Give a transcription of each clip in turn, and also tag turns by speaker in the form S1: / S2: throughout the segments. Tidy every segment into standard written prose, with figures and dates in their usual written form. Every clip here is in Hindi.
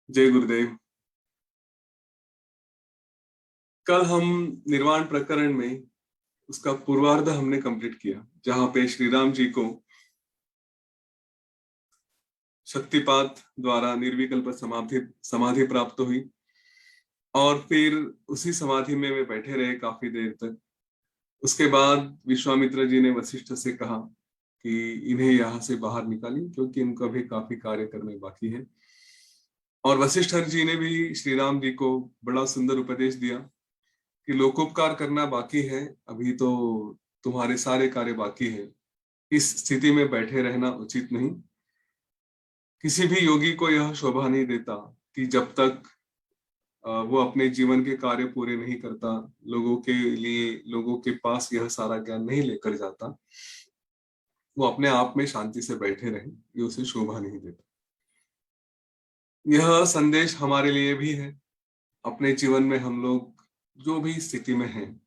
S1: जय गुरुदेव। कल हम निर्वाण प्रकरण में उसका पूर्वार्ध हमने कंप्लीट किया, जहां पे श्री राम जी को शक्तिपात द्वारा निर्विकल्प समाधि समाधि प्राप्त हुई और फिर उसी समाधि में वे बैठे रहे काफी देर तक। उसके बाद विश्वामित्र जी ने वशिष्ठ से कहा कि इन्हें यहाँ से बाहर निकालिए, क्योंकि इनका भी काफी कार्य करने बाकी है। और वशिष्ठ जी ने भी श्री राम जी को बड़ा सुंदर उपदेश दिया कि लोकोपकार करना बाकी है, अभी तो तुम्हारे सारे कार्य बाकी है। इस स्थिति में बैठे रहना उचित नहीं। किसी भी योगी को यह शोभा नहीं देता कि जब तक वो अपने जीवन के कार्य पूरे नहीं करता, लोगों के लिए, लोगों के पास यह सारा ज्ञान नहीं लेकर जाता, वो अपने आप में शांति से बैठे रहे, ये उसे शोभा नहीं देता। यह संदेश हमारे लिए भी है। अपने जीवन में हम लोग जो भी स्थिति में हैं,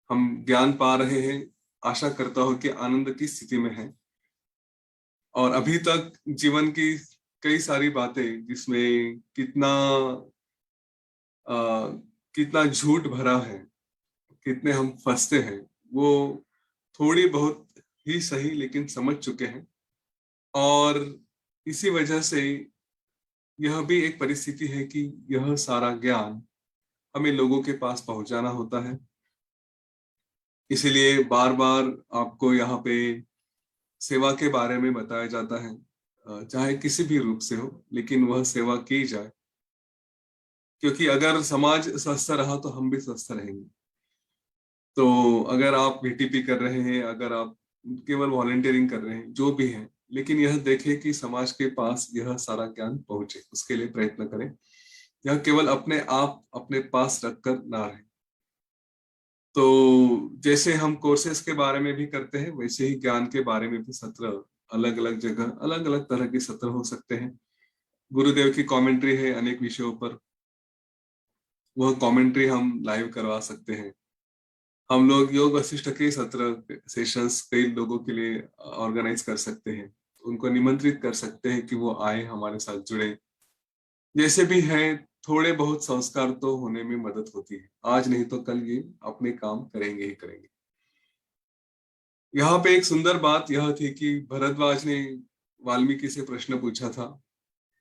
S1: हम ज्ञान पा रहे हैं, आशा करता हूं कि आनंद की स्थिति में है। और अभी तक जीवन की कई सारी बातें जिसमें आ, कितना झूठ भरा है, कितने हम फंसते हैं, वो थोड़ी बहुत ही सही लेकिन समझ चुके हैं। और इसी वजह से यह भी एक परिस्थिति है कि यह सारा ज्ञान हमें लोगों के पास पहुंचाना होता है। इसीलिए बार बार आपको यहाँ पे सेवा के बारे में बताया जाता है, चाहे किसी भी रूप से हो, लेकिन वह सेवा की जाए, क्योंकि अगर समाज स्वस्थ रहा तो हम भी स्वस्थ रहेंगे। तो अगर आप VTP कर रहे हैं, अगर आप केवल वॉलंटियरिंग कर रहे हैं, जो भी है, लेकिन यह देखें कि समाज के पास यह सारा ज्ञान पहुंचे, उसके लिए प्रयत्न करें। यह केवल अपने आप अपने पास रखकर ना रहे। तो जैसे हम कोर्सेज के बारे में भी करते हैं, वैसे ही ज्ञान के बारे में भी सत्र, अलग अलग जगह अलग अलग तरह के सत्र हो सकते हैं। गुरुदेव की कमेंट्री है अनेक विषयों पर, वह कमेंट्री हम लाइव करवा सकते हैं। हम लोग योग वशिष्ठ के सत्र सेशंस कई लोगों के लिए ऑर्गेनाइज कर सकते हैं, उनको निमंत्रित कर सकते हैं कि वो आए, हमारे साथ जुड़े। जैसे भी है, थोड़े बहुत संस्कार तो होने में मदद होती है। आज नहीं तो कल ये अपने काम करेंगे ही करेंगे। यहाँ पे एक सुंदर बात यह थी कि भरद्वाज ने वाल्मीकि से प्रश्न पूछा था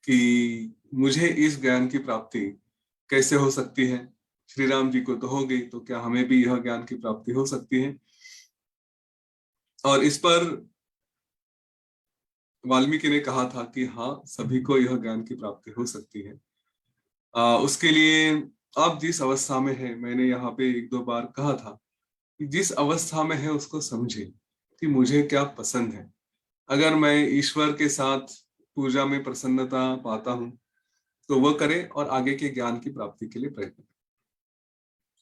S1: कि मुझे इस ज्ञान की प्राप्ति कैसे हो सकती है। श्री राम जी को तो हो गई, तो क्या हमें भी यह ज्ञान की प्राप्ति हो सकती है? और इस पर वाल्मीकि ने कहा था कि हाँ, सभी को यह ज्ञान की प्राप्ति हो सकती है। उसके लिए आप जिस अवस्था में है, मैंने यहाँ पे एक दो बार कहा था कि जिस अवस्था में है उसको समझे कि मुझे क्या पसंद है। अगर मैं ईश्वर के साथ पूजा में प्रसन्नता पाता हूं तो वह करे और आगे के ज्ञान की प्राप्ति के लिए प्रयत्न करे।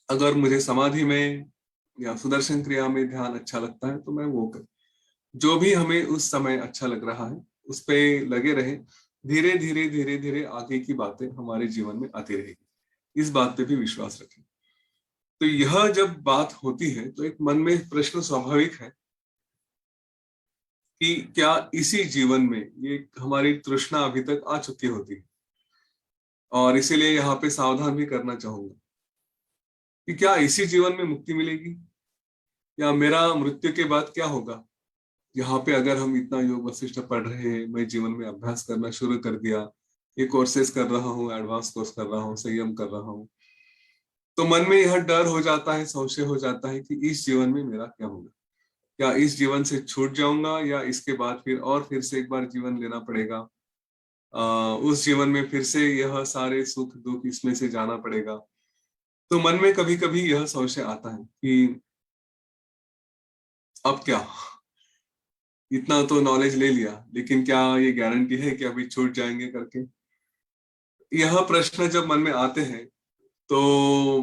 S1: अगर मुझे समाधि में या सुदर्शन क्रिया में ध्यान अच्छा लगता है तो मैं वो कर, जो भी हमें उस समय अच्छा लग रहा है उस पे लगे रहे। धीरे धीरे धीरे धीरे आगे की बातें हमारे जीवन में आती रहेगी, इस बात पे भी विश्वास रखें। तो यह जब बात होती है तो एक मन में प्रश्न स्वाभाविक है कि क्या इसी जीवन में, ये हमारी तृष्णा अभी तक आ चुकी होती है। और इसीलिए यहाँ पे सावधान भी करना चाहूंगा कि क्या इसी जीवन में मुक्ति मिलेगी या मेरा मृत्यु के बाद क्या होगा। यहाँ पे अगर हम इतना योग वशिष्ठ पढ़ रहे हैं, मैं जीवन में अभ्यास करना शुरू कर दिया, ये कोर्सेज कर रहा हूँ, एडवांस कोर्स कर रहा हूँ, संयम कर रहा हूँ, तो मन में यह डर हो जाता है, संशय हो जाता है कि इस जीवन में मेरा क्या होगा। क्या इस जीवन से छूट जाऊंगा या इसके बाद फिर से एक बार जीवन लेना पड़ेगा। उस जीवन में फिर से यह सारे सुख दुख इसमें से जाना पड़ेगा। तो मन में कभी कभी यह संशय आता है कि अब क्या, इतना तो नॉलेज ले लिया, लेकिन क्या ये गारंटी है कि अभी छूट जाएंगे करके। यह प्रश्न जब मन में आते हैं तो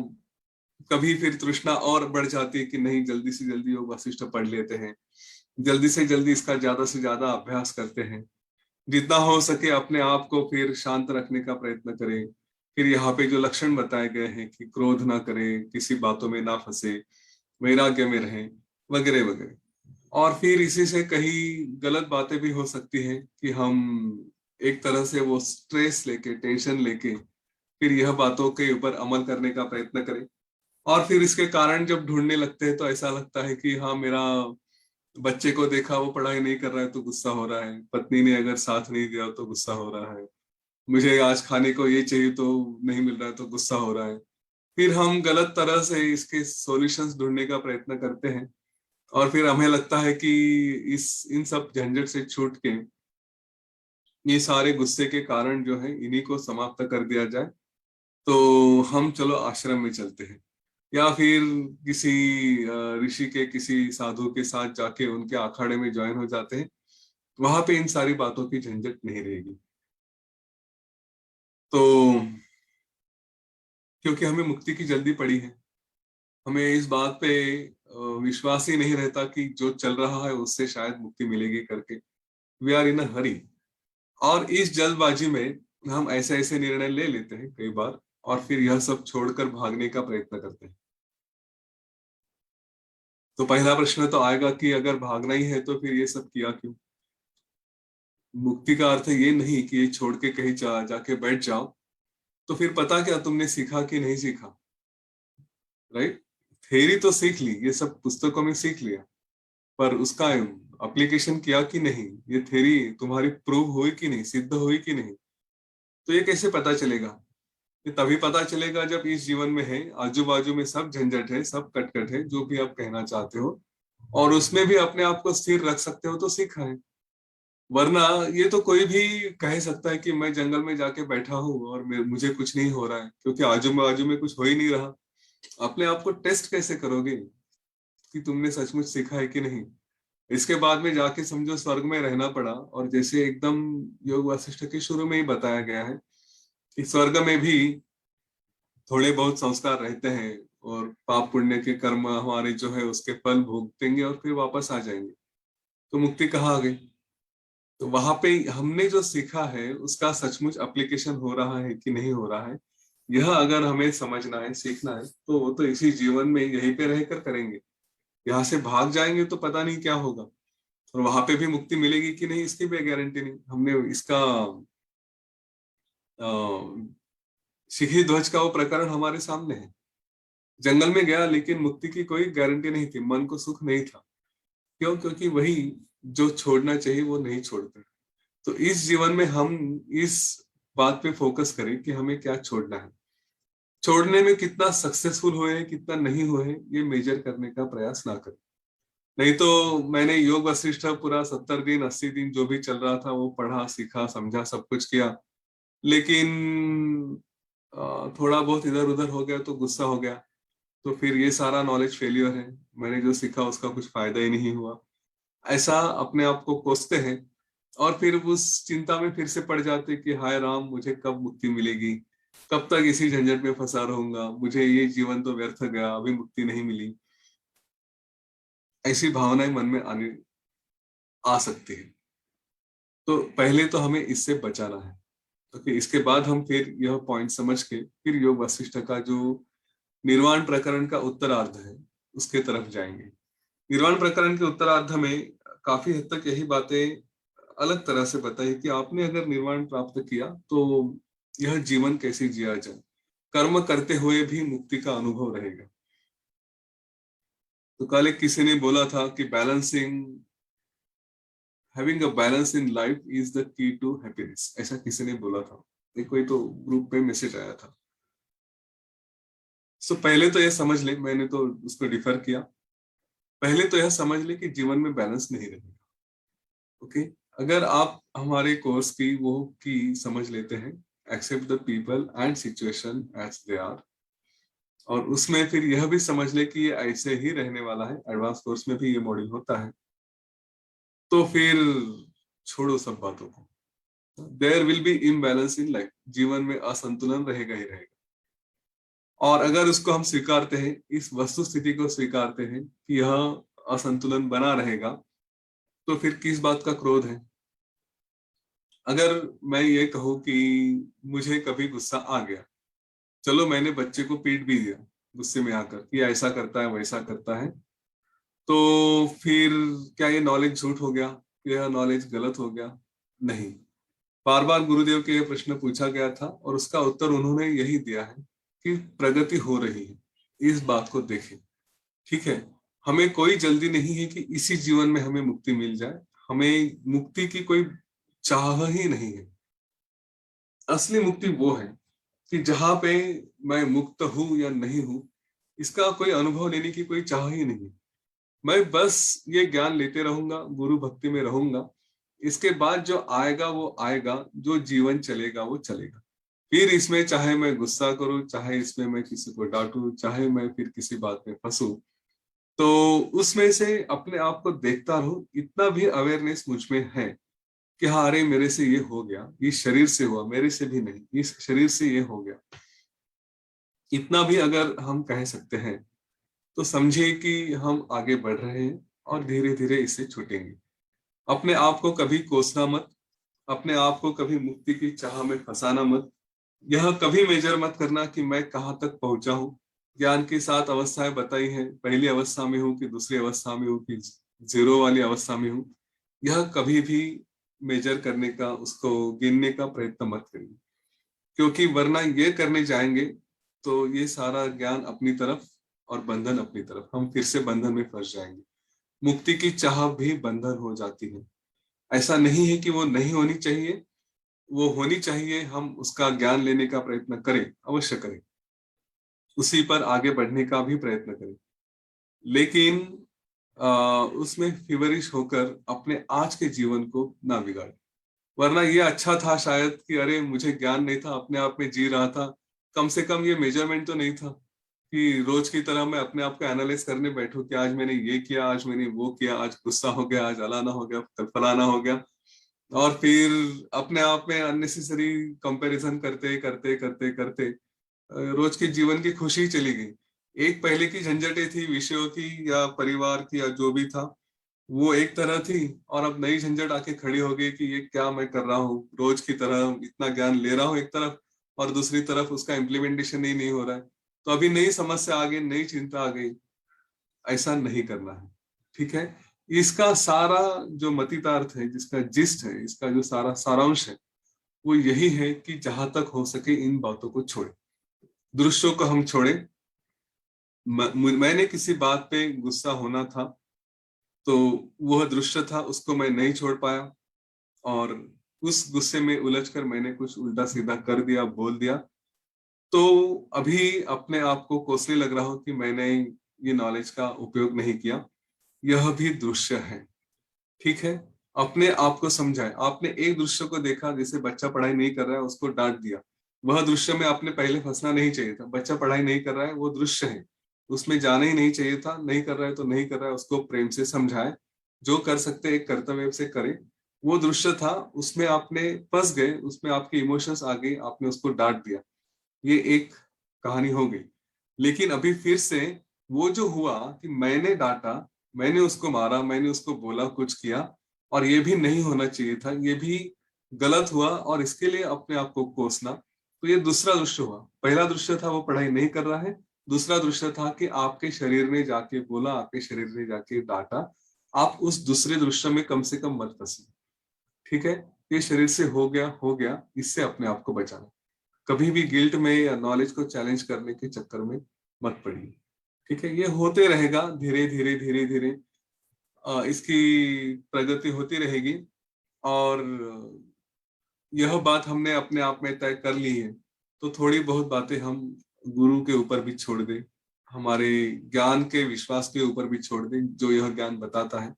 S1: कभी फिर तृष्णा और बढ़ जाती है कि नहीं, जल्दी से जल्दी योग वशिष्ठ पढ़ लेते हैं, जल्दी से जल्दी इसका ज्यादा से ज्यादा अभ्यास करते हैं, जितना हो सके अपने आप को फिर शांत रखने का प्रयत्न करें। फिर यहाँ पे जो लक्षण बताए गए हैं कि क्रोध ना करें, किसी बातों में ना फंसे, वैराग्य में रहें, वगैरह वगैरह। और फिर इसी से कहीं गलत बातें भी हो सकती हैं कि हम एक तरह से वो स्ट्रेस लेके, टेंशन लेके फिर यह बातों के ऊपर अमल करने का प्रयत्न करें। और फिर इसके कारण जब ढूंढने लगते हैं तो ऐसा लगता है कि हाँ, मेरा बच्चे को देखा वो पढ़ाई नहीं कर रहा है तो गुस्सा हो रहा है, पत्नी ने अगर साथ नहीं दिया तो गुस्सा हो रहा है, मुझे आज खाने को ये चाहिए तो नहीं मिल रहा है तो गुस्सा हो रहा है। फिर हम गलत तरह से इसके सॉल्यूशंस ढूंढने का प्रयत्न करते हैं और फिर हमें लगता है कि इस इन सब झंझट से छूट के ये सारे गुस्से के कारण जो है इन्हीं को समाप्त कर दिया जाए, तो हम चलो आश्रम में चलते हैं या फिर किसी ऋषि के, किसी साधु के साथ जाके उनके अखाड़े में ज्वाइन हो जाते हैं। वहां पे इन सारी बातों की झंझट नहीं रहेगी। तो क्योंकि हमें मुक्ति की जल्दी पड़ी है, हमें इस बात पे विश्वास ही नहीं रहता कि जो चल रहा है उससे शायद मुक्ति मिलेगी करके। वी आर इन अ हरी। और इस जल्दबाजी में हम ऐसे ऐसे निर्णय ले लेते हैं कई बार, और फिर यह सब छोड़कर भागने का प्रयत्न करते हैं। तो पहला प्रश्न तो आएगा कि अगर भागना ही है तो फिर ये सब किया क्यों? मुक्ति का अर्थ ये नहीं कि ये छोड़ के कहीं जाके बैठ जाओ। तो फिर पता क्या तुमने सीखा कि नहीं सीखा? राइट? थ्योरी तो सीख ली, ये सब पुस्तकों में सीख लिया, पर उसका एप्लीकेशन किया कि नहीं? ये थ्योरी तुम्हारी प्रूव हुई कि नहीं, सिद्ध हुई कि नहीं? तो ये कैसे पता चलेगा? ये तभी पता चलेगा जब इस जीवन में है, आजू बाजू में सब झंझट है, सब कटकट है, जो भी आप कहना चाहते हो, और उसमें भी अपने आप को स्थिर रख सकते हो तो सीखा है। वरना ये तो कोई भी कह सकता है कि मैं जंगल में जाके बैठा हूँ और मुझे कुछ नहीं हो रहा है क्योंकि आजू बाजू में कुछ हो ही नहीं रहा। अपने आप को टेस्ट कैसे करोगे कि तुमने सचमुच सीखा है कि नहीं? इसके बाद में जाके समझो स्वर्ग में रहना पड़ा, और जैसे एकदम योग वासिष्ठ के शुरू में ही बताया गया है कि स्वर्ग में भी थोड़े बहुत संस्कार रहते हैं और पाप पुण्य के कर्म हमारे जो है उसके फल भोगतेंगे और फिर वापस आ जाएंगे। तो मुक्ति कहाँ आ गई? तो वहां पे हमने जो सीखा है उसका सचमुच एप्लीकेशन हो रहा है कि नहीं हो रहा है, यह अगर हमें समझना है, सीखना है, तो वो तो इसी जीवन में यहीं पे रहकर करेंगे। यहाँ से भाग जाएंगे तो पता नहीं क्या होगा, और वहां पे भी मुक्ति मिलेगी कि नहीं इसकी भी गारंटी नहीं। हमने इसका सिखी ध्वज का वो प्रकरण हमारे सामने है। जंगल में गया लेकिन मुक्ति की कोई गारंटी नहीं थी, मन को सुख नहीं था। क्यों? क्योंकि वही जो छोड़ना चाहिए वो नहीं छोड़ते। तो इस जीवन में हम इस बात पे फोकस करें कि हमें क्या छोड़ना है। छोड़ने में कितना सक्सेसफुल हुए हैं, कितना नहीं हुए हैं, ये मेजर करने का प्रयास ना करें। नहीं तो मैंने योग वशिष्ठ पूरा 70 दिन 80 दिन जो भी चल रहा था वो पढ़ा, सीखा, समझा, सब कुछ किया, लेकिन थोड़ा बहुत इधर उधर हो गया तो गुस्सा हो गया, तो फिर ये सारा नॉलेज फेलियर है, मैंने जो सीखा उसका कुछ फायदा ही नहीं हुआ। ऐसा अपने आप को कोसते हैं और फिर उस चिंता में फिर से पड़ जाते कि हाय राम, मुझे कब मुक्ति मिलेगी, कब तक इसी झंझट में फंसा रहूंगा, मुझे ये जीवन तो व्यर्थ गया, अभी मुक्ति नहीं मिली। ऐसी भावनाएं मन में आने आ सकती है। तो पहले तो हमें इससे बचाना है। ओके, इसके बाद हम फिर यह पॉइंट समझ के फिर योग वशिष्ठ का जो निर्वाण प्रकरण का उत्तरार्ध है उसके तरफ जाएंगे। निर्वाण प्रकरण के उत्तरार्ध में काफी हद तक यही बातें अलग तरह से बताई कि आपने अगर निर्वाण प्राप्त किया तो यह जीवन कैसे जिया जाए, कर्म करते हुए भी मुक्ति का अनुभव रहेगा। तो कल एक किसी ने बोला था कि balancing, having a balance in life is the key to happiness, ऐसा किसी ने बोला था। एक कोई तो ग्रुप पे मैसेज आया था। सो पहले तो यह समझ ले, मैंने तो उसको डिफर किया, पहले तो यह समझ ले कि जीवन में बैलेंस नहीं रहेगा। ओके, अगर आप हमारे कोर्स की वो की समझ लेते हैं, accept the people and situation as they are, और उसमें फिर यह भी समझ ले कि ये ऐसे ही रहने वाला है, एडवांस कोर्स में भी ये मॉड्यूल होता है, तो फिर छोड़ो सब बातों को। There will be imbalance in life, जीवन में असंतुलन रहेगा ही रहेगा। और अगर उसको हम स्वीकारते हैं, इस वस्तु स्थिति को स्वीकारते हैं कि यह असंतुलन बना रहेगा, तो फिर किस बात का क्रोध है? अगर मैं ये कहूँ कि मुझे कभी गुस्सा आ गया, चलो मैंने बच्चे को पीट भी दिया गुस्से में आकर कि ऐसा करता है वैसा करता है, तो फिर क्या ये नॉलेज झूठ हो गया? यह नॉलेज गलत हो गया? नहीं। बार बार गुरुदेव के ये प्रश्न पूछा गया था और उसका उत्तर उन्होंने यही दिया है कि प्रगति हो रही है, इस बात को देखें। ठीक है, हमें कोई जल्दी नहीं है कि इसी जीवन में हमें मुक्ति मिल जाए, हमें मुक्ति की कोई चाह ही नहीं है। असली मुक्ति वो है कि जहां पे मैं मुक्त हूं या नहीं हूं, इसका कोई अनुभव लेने की कोई चाह ही नहीं। मैं बस ये ज्ञान लेते रहूंगा, गुरु भक्ति में रहूंगा। इसके बाद जो आएगा वो आएगा, जो जीवन चलेगा वो चलेगा। फिर इसमें चाहे मैं गुस्सा करूं, चाहे इसमें मैं किसी को डांटूं, चाहे मैं फिर किसी बात में फंसूं, तो उसमें से अपने आप को देखता रहूं। इतना भी अवेयरनेस मुझ में है कि हाँ, अरे मेरे से ये हो गया, इस शरीर से हुआ, मेरे से भी नहीं, इस शरीर से ये हो गया। इतना भी अगर हम कह सकते हैं तो समझिए कि हम आगे बढ़ रहे हैं और धीरे धीरे इससे छूटेंगे। अपने आप को कभी कोसना मत, अपने आप को कभी मुक्ति की चाह में फंसाना मत। यह कभी मेजर मत करना कि मैं कहाँ तक पहुंचा हूं। ज्ञान की 7 अवस्थाएं बताई हैं, पहली अवस्था में हूं कि दूसरी अवस्था में हूं कि जीरो वाली अवस्था में हूं, यह कभी भी मेजर करने का, उसको गिनने का प्रयत्न मत करिए। क्योंकि वरना ये करने जाएंगे तो ये सारा ज्ञान अपनी तरफ और बंधन अपनी तरफ, हम फिर से बंधन में फंस जाएंगे। मुक्ति की चाह भी बंधन हो जाती है। ऐसा नहीं है कि वो नहीं होनी चाहिए, वो होनी चाहिए। हम उसका ज्ञान लेने का प्रयत्न करें, अवश्य करें, उसी पर आगे बढ़ने का भी प्रयत्न करें। लेकिन उसमें फिवरिश होकर अपने आज के जीवन को ना बिगाड़े। वरना ये अच्छा था शायद कि अरे मुझे ज्ञान नहीं था, अपने आप में जी रहा था, कम से कम ये मेजरमेंट तो नहीं था कि रोज की तरह मैं अपने आप को एनालाइज करने बैठूं कि आज मैंने ये किया, आज मैंने वो किया, आज गुस्सा हो गया, आज अलाना हो गया, कल फलाना हो गया। और फिर अपने आप में अननेसेसरी कंपैरिजन करते करते करते करते रोज के जीवन की खुशी चली गई। एक पहले की झंझटें थी विषयों की या परिवार की या जो भी था, वो एक तरह थी, और अब नई झंझट आके खड़ी हो गई कि ये क्या मैं कर रहा हूँ, रोज की तरह इतना ज्ञान ले रहा हूँ एक तरफ, और दूसरी तरफ उसका इम्प्लीमेंटेशन ही नहीं हो रहा है। तो अभी नई समस्या आ गई, नई चिंता आ गई। ऐसा नहीं करना है। ठीक है, इसका सारा जो मतितार्थ है, जिसका जिस्ट है, इसका जो सारा सारांश है, वो यही है कि जहां तक हो सके इन बातों को छोड़े, दृश्यों को हम छोड़े। मैंने किसी बात पे गुस्सा होना था, तो वह दृश्य था, उसको मैं नहीं छोड़ पाया, और उस गुस्से में उलझकर मैंने कुछ उल्टा सीधा कर दिया, बोल दिया। तो अभी अपने आप को कोसने लग रहा हूं कि मैंने ये नॉलेज का उपयोग नहीं किया। यह भी दृश्य है। ठीक है, अपने आप को समझाए। आपने एक दृश्य को देखा, जैसे बच्चा पढ़ाई नहीं कर रहा है, उसको डांट दिया। वह दृश्य में आपने पहले फंसना नहीं चाहिए था। बच्चा पढ़ाई नहीं कर रहा है, वो दृश्य है, उसमें जाना ही नहीं चाहिए था। नहीं कर रहा है तो नहीं कर रहा है, उसको प्रेम से समझाए। जो कर सकते एक कर्तव्य से करें। वो दृश्य था, उसमें आपने फंस गए, उसमें आपके इमोशंस आ गए, आपने उसको डांट दिया, ये एक कहानी हो गई। लेकिन अभी फिर से वो जो हुआ कि मैंने डांटा, मैंने उसको मारा, मैंने उसको बोला, कुछ किया, और ये भी नहीं होना चाहिए था, ये भी गलत हुआ, और इसके लिए अपने आप को कोसना। तो ये दूसरा दृश्य हुआ। पहला दृश्य था वो पढ़ाई नहीं कर रहा है, दूसरा दृश्य था कि आपके शरीर ने जाके बोला, आपके शरीर ने जाके डांटा। आप उस दूसरे दृश्य में कम से कम मत फंसिए। ठीक है, ये शरीर से हो गया, हो गया, इससे अपने आप को बचाना। कभी भी गिल्ट में या नॉलेज को चैलेंज करने के चक्कर में मत पड़िए। ठीक है, ये होते रहेगा, धीरे धीरे धीरे धीरे इसकी प्रगति होती रहेगी। और यह बात हमने अपने आप में तय कर ली है, तो थोड़ी बहुत बातें हम गुरु के ऊपर भी छोड़ दें, हमारे ज्ञान के विश्वास के ऊपर भी छोड़ दें, जो यह ज्ञान बताता है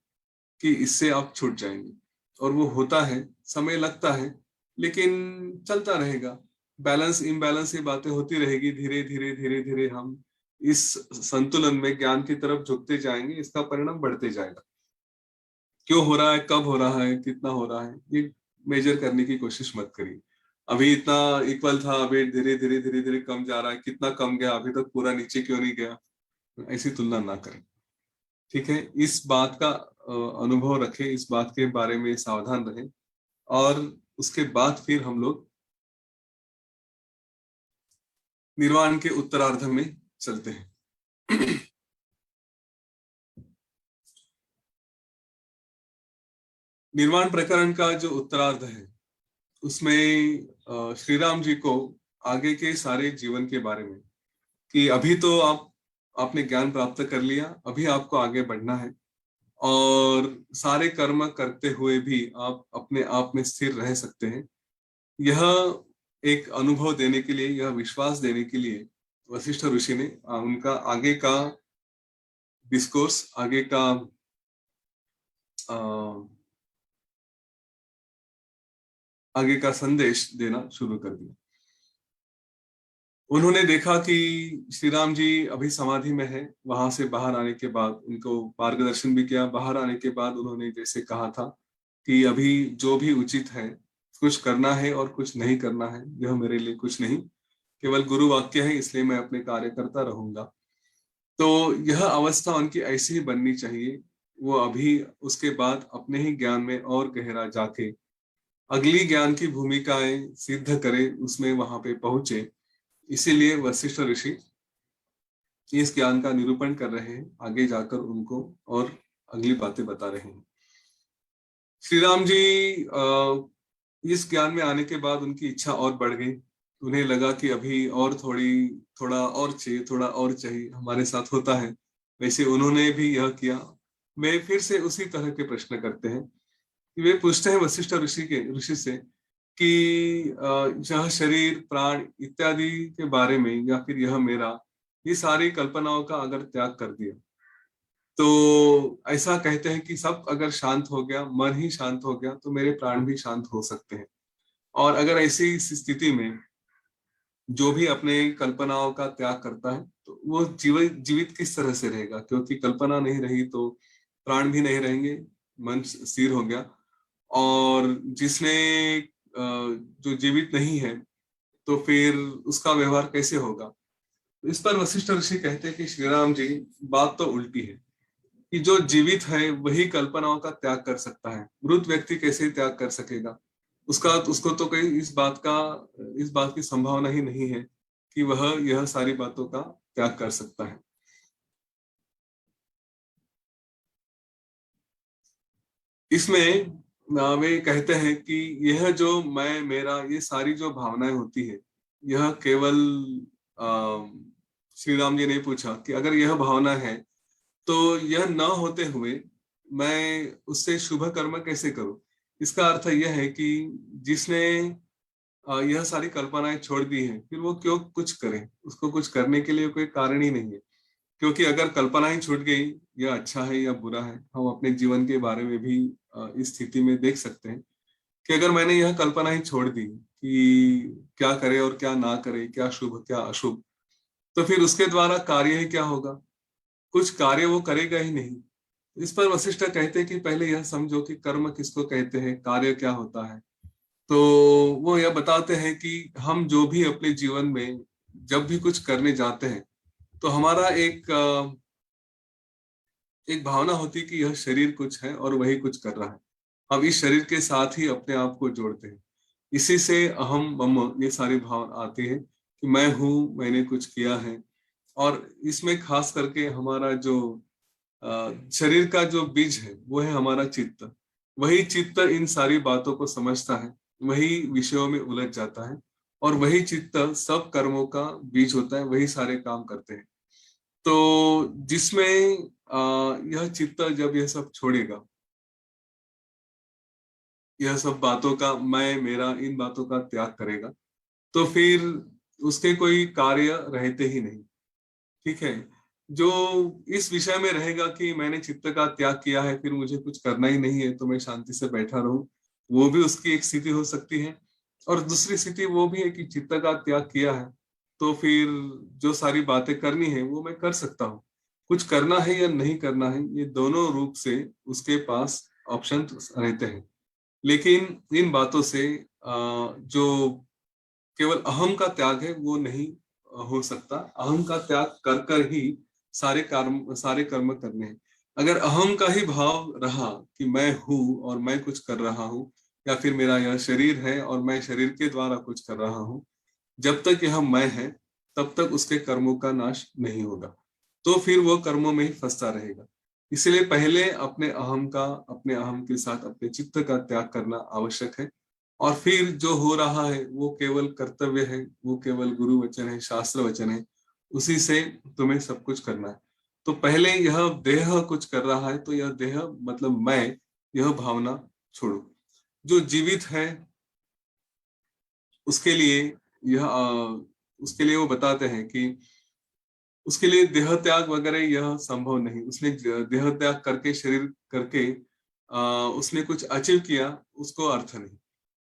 S1: कि इससे आप छूट जाएंगे। और वो होता है, समय लगता है, लेकिन चलता रहेगा। बैलेंस इम्बैलेंस ये बातें होती रहेगी, धीरे धीरे धीरे धीरे हम इस संतुलन में ज्ञान की तरफ झुकते जाएंगे, इसका परिणाम बढ़ते जाएगा। क्यों हो रहा है, कब हो रहा है, कितना हो रहा है, ये मेजर करने की कोशिश मत करिए। अभी इतना इक्वल था, अभी धीरे धीरे धीरे धीरे कम जा रहा है, कितना कम गया, अभी तक पूरा नीचे क्यों नहीं गया, ऐसी तुलना ना करें। ठीक है, इस बात का अनुभव रखें, इस बात के बारे में सावधान रहें, और उसके बाद फिर हम लोग निर्वाण के उत्तरार्ध में चलते हैं। निर्वाण प्रकरण का जो उत्तरार्ध है, उसमें श्री राम जी को आगे के सारे जीवन के बारे में, कि अभी तो आपने ज्ञान प्राप्त कर लिया, अभी आपको आगे बढ़ना है, और सारे कर्म करते हुए भी आप अपने आप में स्थिर रह सकते हैं। यह एक अनुभव देने के लिए, यह विश्वास देने के लिए वशिष्ठ ऋषि ने उनका डिस्कोर्स, आगे का संदेश देना शुरू कर दिया। उन्होंने देखा कि श्री राम जी अभी समाधि में है। वहां से बाहर आने के बाद उनको मार्गदर्शन भी किया। बाहर आने के बाद उन्होंने जैसे कहा था कि अभी जो भी उचित है, कुछ करना है और कुछ नहीं करना है, यह मेरे लिए कुछ नहीं, केवल गुरु वाक्य है, इसलिए मैं अपने कार्य करता रहूंगा। तो यह अवस्था उनकी ऐसी ही बननी चाहिए। वो अभी उसके बाद अपने ही ज्ञान में और गहरा जाके अगली ज्ञान की भूमिकाएं सिद्ध करे, उसमें वहां पे पहुंचे। इसीलिए वशिष्ठ ऋषि इस ज्ञान का निरूपण कर रहे हैं, आगे जाकर उनको और अगली बातें बता रहे हैं। श्री राम जी इस ज्ञान में आने के बाद उनकी इच्छा और बढ़ गई। उन्हें लगा कि अभी और थोड़ा और चाहिए, थोड़ा और चाहिए, हमारे साथ होता है वैसे उन्होंने भी यह किया। वे फिर से उसी तरह के प्रश्न करते हैं कि वे पूछते हैं वशिष्ठ ऋषि से कि यह शरीर, प्राण इत्यादि के बारे में, या फिर यह मेरा, ये सारी कल्पनाओं का अगर त्याग कर दिया, तो ऐसा कहते हैं कि सब अगर शांत हो गया, मन ही शांत हो गया, तो मेरे प्राण भी शांत हो सकते हैं। और अगर ऐसी स्थिति में जो भी अपने कल्पनाओं का त्याग करता है, तो वो जीवित किस तरह से रहेगा, क्योंकि कल्पना नहीं रही तो प्राण भी नहीं रहेंगे, मन स्थिर हो गया। और जिसने जो जीवित नहीं है, तो फिर उसका व्यवहार कैसे होगा। इस पर वशिष्ठ ऋषि कहते हैं कि श्री राम जी, बात तो उल्टी है, कि जो जीवित है वही कल्पनाओं का त्याग कर सकता है, मृत व्यक्ति कैसे त्याग कर सकेगा। उसको तो कोई इस बात की संभावना ही नहीं है कि वह यह सारी बातों का त्याग कर सकता है। इसमें वे कहते हैं कि यह जो मैं, मेरा, ये सारी जो भावनाएं होती है, यह केवल श्री राम जी ने पूछा कि अगर यह भावना है, तो यह न होते हुए मैं उससे शुभ कर्म कैसे करूं। इसका अर्थ यह है कि जिसने यह सारी कल्पनाएं छोड़ दी हैं, फिर वो क्यों कुछ करे, उसको कुछ करने के लिए कोई कारण ही नहीं है। क्योंकि अगर कल्पनाएं छूट गई, यह अच्छा है या बुरा है, हम अपने जीवन के बारे में भी इस स्थिति में देख सकते हैं कि अगर मैंने यह कल्पनाएं छोड़ दी कि क्या करे और क्या ना करे, क्या शुभ क्या अशुभ, तो फिर उसके द्वारा कार्य ही क्या होगा, कुछ कार्य वो करेगा ही नहीं। इस पर वशिष्ठ कहते हैं कि पहले यह समझो कि कर्म किसको कहते हैं, कार्य क्या होता है। तो वो यह बताते हैं कि हम जो भी अपने जीवन में जब भी कुछ करने जाते हैं, तो हमारा एक भावना होती है कि यह शरीर कुछ है और वही कुछ कर रहा है। हम इस शरीर के साथ ही अपने आप को जोड़ते हैं। इसी से अहम मम ये सारी भाव आती है कि मैं हूँ, मैंने कुछ किया है। और इसमें खास करके हमारा जो शरीर का जो बीज है, वो है हमारा चित्त। वही चित्त इन सारी बातों को समझता है, वही विषयों में उलझ जाता है, और वही चित्त सब कर्मों का बीज होता है, वही सारे काम करते हैं। तो जिसमें यह चित्त जब यह सब छोड़ेगा, यह सब बातों का, मैं मेरा, इन बातों का त्याग करेगा, तो फिर उसके कोई कार्य रहते ही नहीं। ठीक है। जो इस विषय में रहेगा कि मैंने चित्त का त्याग किया है, फिर मुझे कुछ करना ही नहीं है, तो मैं शांति से बैठा रहूं, वो भी उसकी एक स्थिति हो सकती है। और दूसरी स्थिति वो भी है कि चित्त का त्याग किया है, तो फिर जो सारी बातें करनी है वो मैं कर सकता हूँ। कुछ करना है या नहीं करना है, ये दोनों रूप से उसके पास ऑप्शन रहते हैं। लेकिन इन बातों से जो केवल अहम का त्याग है, वो नहीं हो सकता। अहम का त्याग कर कर ही सारे कर्म करने हैं। अगर अहम का ही भाव रहा कि मैं हूँ और मैं कुछ कर रहा हूँ, या फिर मेरा यह शरीर है और मैं शरीर के द्वारा कुछ कर रहा हूँ, जब तक यह मैं है, तब तक उसके कर्मों का नाश नहीं होगा। तो फिर वो कर्मों में ही फंसता रहेगा। इसलिए पहले अपने अहम के साथ अपने चित्त का त्याग करना आवश्यक है। और फिर जो हो रहा है वो केवल कर्तव्य है, वो केवल गुरु वचन है, शास्त्र वचन है, उसी से तुम्हें सब कुछ करना है। तो पहले यह देह कुछ कर रहा है तो यह देह मतलब मैं, यह भावना छोड़ो। जो जीवित है उसके लिए यह उसके लिए वो बताते हैं कि उसके लिए देह त्याग वगैरह यह संभव नहीं। उसने देह त्याग करके, शरीर करके उसने कुछ अचीव किया, उसको अर्थ नहीं।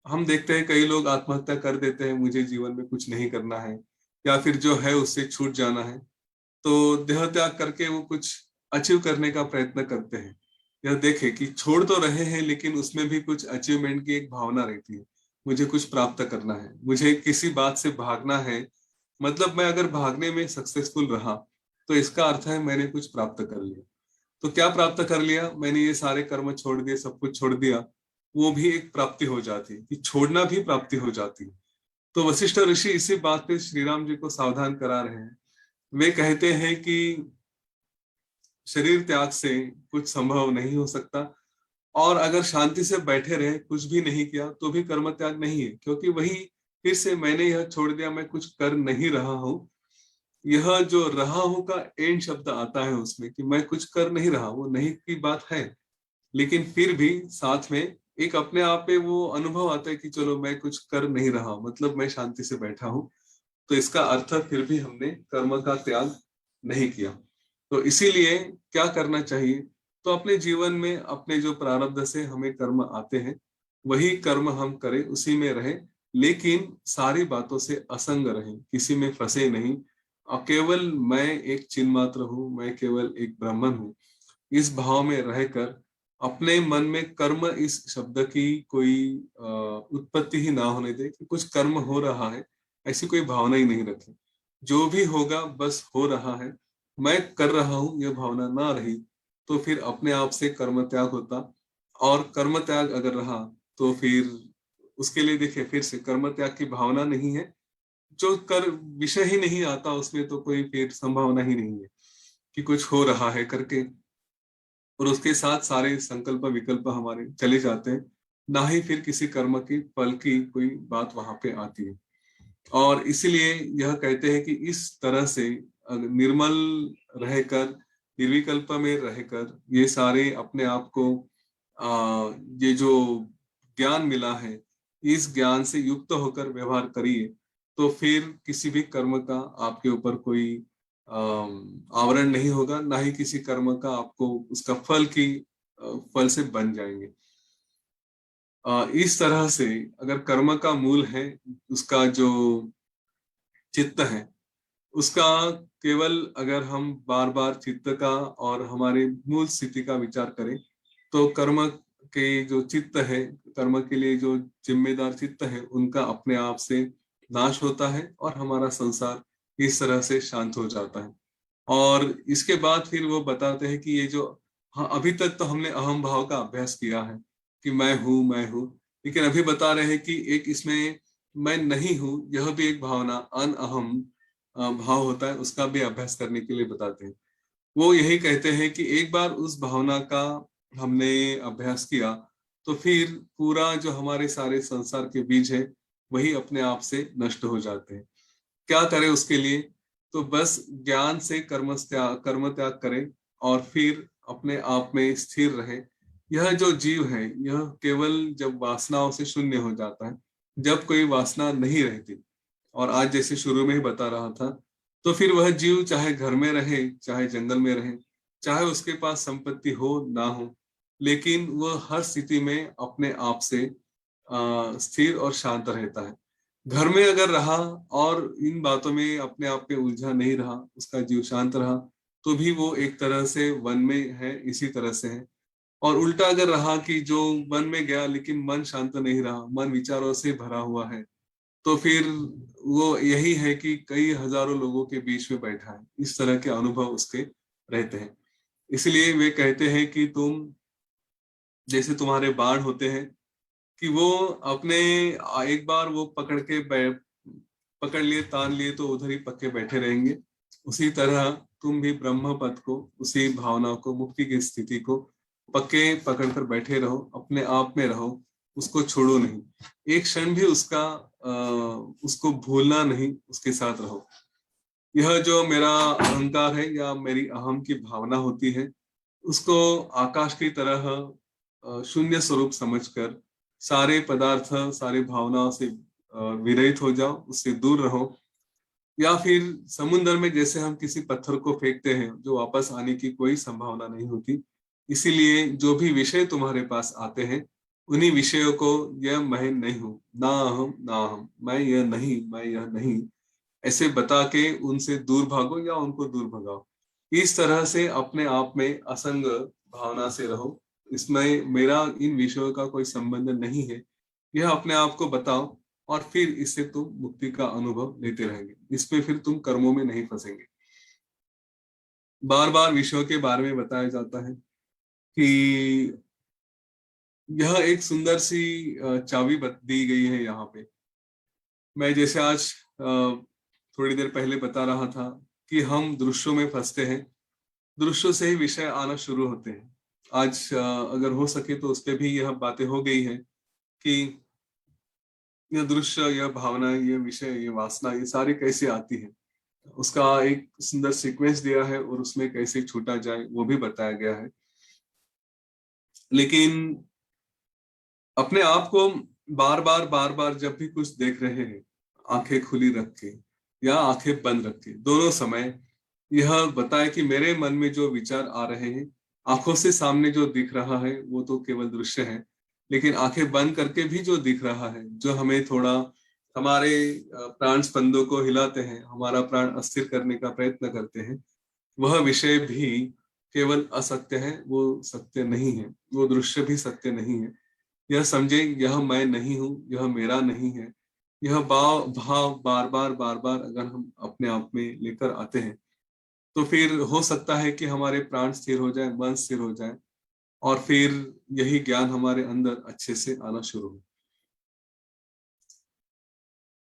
S1: हम देखते हैं कई लोग आत्महत्या कर देते हैं, मुझे जीवन में कुछ नहीं करना है, या फिर जो है उससे छूट जाना है, तो देह त्याग करके वो कुछ अचीव करने का प्रयत्न करते हैं। यह देखे कि छोड़ तो रहे हैं लेकिन उसमें भी कुछ अचीवमेंट की एक भावना रहती है, मुझे कुछ प्राप्त करना है, मुझे किसी बात से भागना है। मतलब मैं अगर भागने में सक्सेसफुल रहा तो इसका अर्थ है मैंने कुछ प्राप्त कर लिया। तो क्या प्राप्त कर लिया? मैंने ये सारे कर्म छोड़ दिए, सब कुछ छोड़ दिया, वो भी एक प्राप्ति हो जाती है, कि छोड़ना भी प्राप्ति हो जाती है। तो वशिष्ठ ऋषि इसी बात पे श्री राम जी को सावधान करा रहे हैं। वे कहते हैं कि शरीर त्याग से कुछ संभव नहीं हो सकता, और अगर शांति से बैठे रहे, कुछ भी नहीं किया, तो भी कर्म त्याग नहीं है, क्योंकि वही फिर से मैंने यह छोड़ दिया, मैं कुछ कर नहीं रहा हूं। यह जो रहा हूं का एंड शब्द आता है उसमें, कि मैं कुछ कर नहीं रहा, वो नहीं की बात है, लेकिन फिर भी साथ में एक अपने आप पे वो अनुभव आता है कि चलो मैं कुछ कर नहीं रहा, मतलब मैं शांति से बैठा हूं। तो इसका अर्थ फिर भी हमने कर्म का त्याग नहीं किया। तो इसीलिए क्या करना चाहिए? तो अपने जीवन में अपने जो प्रारब्ध से हमें कर्म आते हैं, वही कर्म हम करें, उसी में रहे, लेकिन सारी बातों से असंग रहें, किसी में फंसे नहीं। और केवल मैं एक चिन्ह मात्र हूँ, मैं केवल एक ब्राह्मण हूँ, इस भाव में रहकर अपने मन में कर्म इस शब्द की कोई उत्पत्ति ही ना होने दे कि कुछ कर्म हो रहा है, ऐसी कोई भावना ही नहीं रखे। जो भी होगा बस हो रहा है, मैं कर रहा हूं, यह भावना ना रही तो फिर अपने आप से कर्म त्याग होता। और कर्म त्याग अगर रहा तो फिर उसके लिए देखिए, फिर से कर्म त्याग की भावना नहीं है, जो कर विषय ही नहीं आता उसमें, तो कोई फिर संभावना ही नहीं है कि कुछ हो रहा है करके, और उसके साथ सारे संकल्प विकल्प हमारे चले जाते हैं, ना ही फिर किसी कर्म की फल की कोई बात वहां पे आती है। और इसीलिए यह कहते हैं कि इस तरह से निर्मल रहकर, निर्विकल्प में रहकर, ये सारे अपने आप को ये जो ज्ञान मिला है, इस ज्ञान से युक्त होकर व्यवहार करिए, तो फिर किसी भी कर्म का आपके ऊपर कोई आवरण नहीं होगा, ना ही किसी कर्म का आपको उसका फल से बन जाएंगे। इस तरह से अगर कर्म का मूल है, उसका जो चित्त है, उसका केवल अगर हम बार बार चित्त का और हमारे मूल स्थिति का विचार करें, तो कर्म के जो चित्त है, कर्म के लिए जो जिम्मेदार चित्त है, उनका अपने आप से नाश होता है और हमारा संसार इस तरह से शांत हो जाता है। और इसके बाद फिर वो बताते हैं कि ये जो, हाँ अभी तक तो हमने अहम भाव का अभ्यास किया है कि मैं हूँ, लेकिन अभी बता रहे हैं कि एक इसमें मैं नहीं हूँ, यह भी एक भावना, अनअहम भाव होता है, उसका भी अभ्यास करने के लिए बताते हैं। वो यही कहते हैं कि एक बार उस भावना का हमने अभ्यास किया, तो फिर पूरा जो हमारे सारे संसार के बीज है, वही अपने आप से नष्ट हो जाते हैं। क्या करें उसके लिए? तो बस ज्ञान से कर्म त्याग करें, और फिर अपने आप में स्थिर रहे। यह जो जीव है, यह केवल जब वासनाओं से शून्य हो जाता है, जब कोई वासना नहीं रहती, और आज जैसे शुरू में ही बता रहा था, तो फिर वह जीव चाहे घर में रहे, चाहे जंगल में रहे, चाहे उसके पास संपत्ति हो ना हो, लेकिन वह हर स्थिति में अपने आप से स्थिर और शांत रहता है। घर में अगर रहा और इन बातों में अपने आप में उलझा नहीं रहा, उसका जीव शांत रहा, तो भी वो एक तरह से वन में है, इसी तरह से है। और उल्टा अगर रहा कि जो वन में गया लेकिन मन शांत नहीं रहा, मन विचारों से भरा हुआ है, तो फिर वो यही है कि कई हजारों लोगों के बीच में बैठा है, इस तरह के अनुभव उसके रहते हैं। इसलिए वे कहते हैं कि तुम जैसे तुम्हारे बाण होते हैं, कि वो अपने एक बार वो पकड़ लिए, तान लिए, तो उधर ही पक्के बैठे रहेंगे। उसी तरह तुम भी ब्रह्म पद को, उसी भावना को, मुक्ति की स्थिति को पक्के पकड़ कर बैठे रहो, अपने आप में रहो, उसको छोड़ो नहीं, एक क्षण भी उसको भूलना नहीं, उसके साथ रहो। यह जो मेरा अहंकार है या मेरी अहम की भावना होती है, उसको आकाश की तरह शून्य स्वरूप समझकर सारे पदार्थ, सारी भावनाओं से विरहित हो जाओ, उससे दूर रहो। या फिर समुद्र में जैसे हम किसी पत्थर को फेंकते हैं जो वापस आने की कोई संभावना नहीं होती, इसीलिए जो भी विषय तुम्हारे पास आते हैं, उन्हीं विषयों को यह मैं नहीं हूं, ना अहम ना हम, मैं यह नहीं, मैं यह नहीं, ऐसे बता के उनसे दूर भागो या उनको दूर भगाओ। इस तरह से अपने आप में असंग भावना से रहो, इसमें मेरा इन विषयों का कोई संबंध नहीं है, यह अपने आप को बताओ। और फिर इससे तुम मुक्ति का अनुभव लेते रहेंगे, इसमें फिर तुम कर्मों में नहीं फंसेंगे। बार बार विषयों के बारे में बताया जाता है कि यह एक सुंदर सी चाबी दी गई है यहाँ पे। मैं जैसे आज थोड़ी देर पहले बता रहा था कि हम दृश्यों में फंसते हैं, दृश्यों से ही विषय आना शुरू होते हैं। आज अगर हो सके तो उस पे भी यह बातें हो गई है कि यह दृश्य, यह भावना, यह विषय, ये वासना, ये सारी कैसे आती है, उसका एक सुंदर सीक्वेंस दिया है और उसमें कैसे छूटा जाए वो भी बताया गया है। लेकिन अपने आप को बार बार जब भी कुछ देख रहे हैं, आंखें खुली रख के या आंखें बंद रख के, दोनों समय यह बताए कि मेरे मन में जो विचार आ रहे हैं, आंखों से सामने जो दिख रहा है वो तो केवल दृश्य है, लेकिन आंखें बंद करके भी जो दिख रहा है, जो हमें थोड़ा हमारे प्राण स्पंदों को हिलाते हैं, हमारा प्राण अस्थिर करने का प्रयत्न करते हैं, वह विषय भी केवल असत्य है, वो सत्य नहीं है, वो दृश्य भी सत्य नहीं है। यह समझे, यह मैं नहीं हूं, यह मेरा नहीं है। यह भाव बार बार अगर हम अपने आप में लेकर आते हैं, तो फिर हो सकता है कि हमारे प्राण स्थिर हो जाए, मन स्थिर हो जाए, और फिर यही ज्ञान हमारे अंदर अच्छे से आना शुरू हो।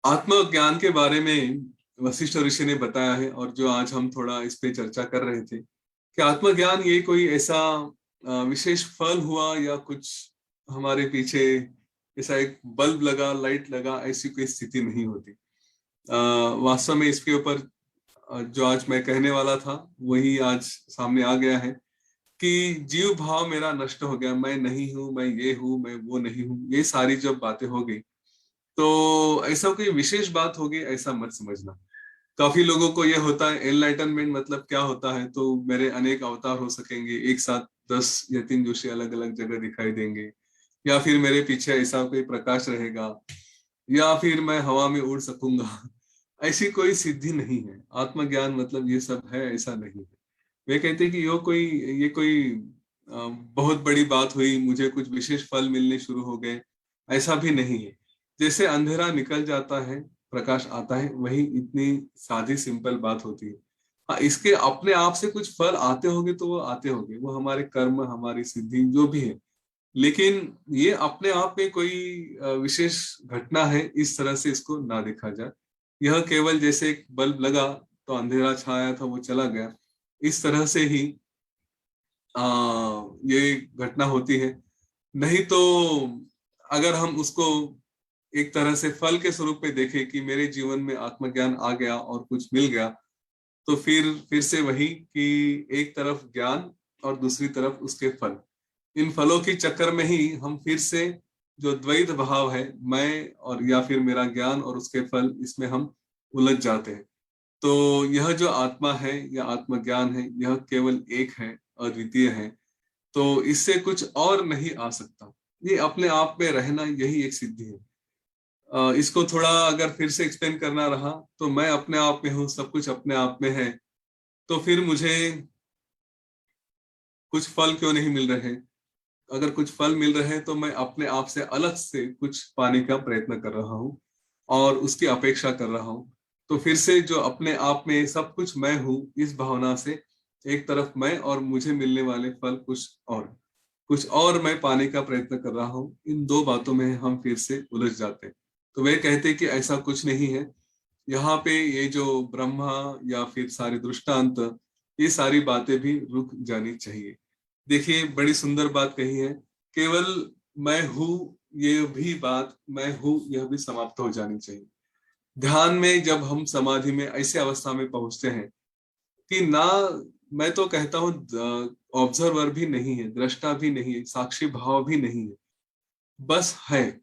S1: आत्मज्ञान के बारे में वशिष्ठ ऋषि ने बताया है, और जो आज हम थोड़ा इस पे चर्चा कर रहे थे कि आत्मज्ञान ये कोई ऐसा विशेष फल हुआ या कुछ हमारे पीछे ऐसा एक बल्ब लगा, लाइट लगा, ऐसी कोई स्थिति नहीं होती। वास्तव में इसके ऊपर जो आज मैं कहने वाला था वही आज सामने आ गया है कि जीव भाव मेरा नष्ट हो गया, मैं नहीं हूं, मैं ये हूं, मैं वो नहीं हूं, ये सारी जब बातें हो गई, तो ऐसा कोई विशेष बात होगी ऐसा मत समझना। काफी लोगों को यह होता है एनलाइटनमेंट मतलब क्या होता है, तो मेरे अनेक अवतार हो सकेंगे, एक साथ 10 या 3 जोशी अलग अलग जगह दिखाई देंगे, या फिर मेरे पीछे ऐसा कोई प्रकाश रहेगा, या फिर मैं हवा में उड़ सकूंगा। ऐसी कोई सिद्धि नहीं है। आत्मज्ञान मतलब ये सब है ऐसा नहीं है। वे कहते हैं कि ये कोई बहुत बड़ी बात हुई, मुझे कुछ विशेष फल मिलने शुरू हो गए, ऐसा भी नहीं है। जैसे अंधेरा निकल जाता है, प्रकाश आता है, वही इतनी सादी सिंपल बात होती है। हाँ, इसके अपने आप से कुछ फल आते होंगे तो वो आते होंगे, वो हमारे कर्म, हमारी सिद्धि जो भी है, लेकिन ये अपने आप में कोई विशेष घटना है, इस तरह से इसको ना देखा जाए। यह केवल जैसे एक बल्ब लगा तो अंधेरा छाया था, वो चला गया, इस तरह से ही ये घटना होती है। नहीं तो अगर हम उसको एक तरह से फल के स्वरूप में देखें कि मेरे जीवन में आत्मज्ञान आ गया और कुछ मिल गया, तो फिर से वही कि एक तरफ ज्ञान और दूसरी तरफ उसके फल, इन फलों के चक्कर में ही हम फिर से जो द्वैत भाव है, मैं और या फिर मेरा ज्ञान और उसके फल, इसमें हम उलझ जाते हैं। तो यह जो आत्मा है या आत्मज्ञान है, यह केवल एक है, अद्वितीय है, तो इससे कुछ और नहीं आ सकता। ये अपने आप में रहना, यही एक सिद्धि है। इसको थोड़ा अगर फिर से एक्सप्लेन करना रहा, तो मैं अपने आप में हूँ, सब कुछ अपने आप में है, तो फिर मुझे कुछ फल क्यों नहीं मिल रहे? अगर कुछ फल मिल रहे हैं तो मैं अपने आप से अलग से कुछ पाने का प्रयत्न कर रहा हूँ और उसकी अपेक्षा कर रहा हूँ। तो फिर से जो अपने आप में सब कुछ मैं हूँ, इस भावना से एक तरफ मैं और मुझे मिलने वाले फल कुछ और मैं पाने का प्रयत्न कर रहा हूँ, इन दो बातों में हम फिर से उलझ जाते हैं। तो वे कहते हैं कि ऐसा कुछ नहीं है। यहाँ पे ये जो ब्रह्मा या फिर सारे दृष्टांत, ये सारी बातें भी रुक जानी चाहिए। देखिए, बड़ी सुंदर बात कही है। केवल मैं हूँ ये भी बात मैं हूं यह भी समाप्त हो जानी चाहिए। ध्यान में जब हम समाधि में ऐसी अवस्था में पहुंचते हैं कि ना, मैं तो कहता हूँ ऑब्जर्वर भी नहीं है, दृष्टा भी नहीं है, साक्षी भाव भी नहीं है, बस है।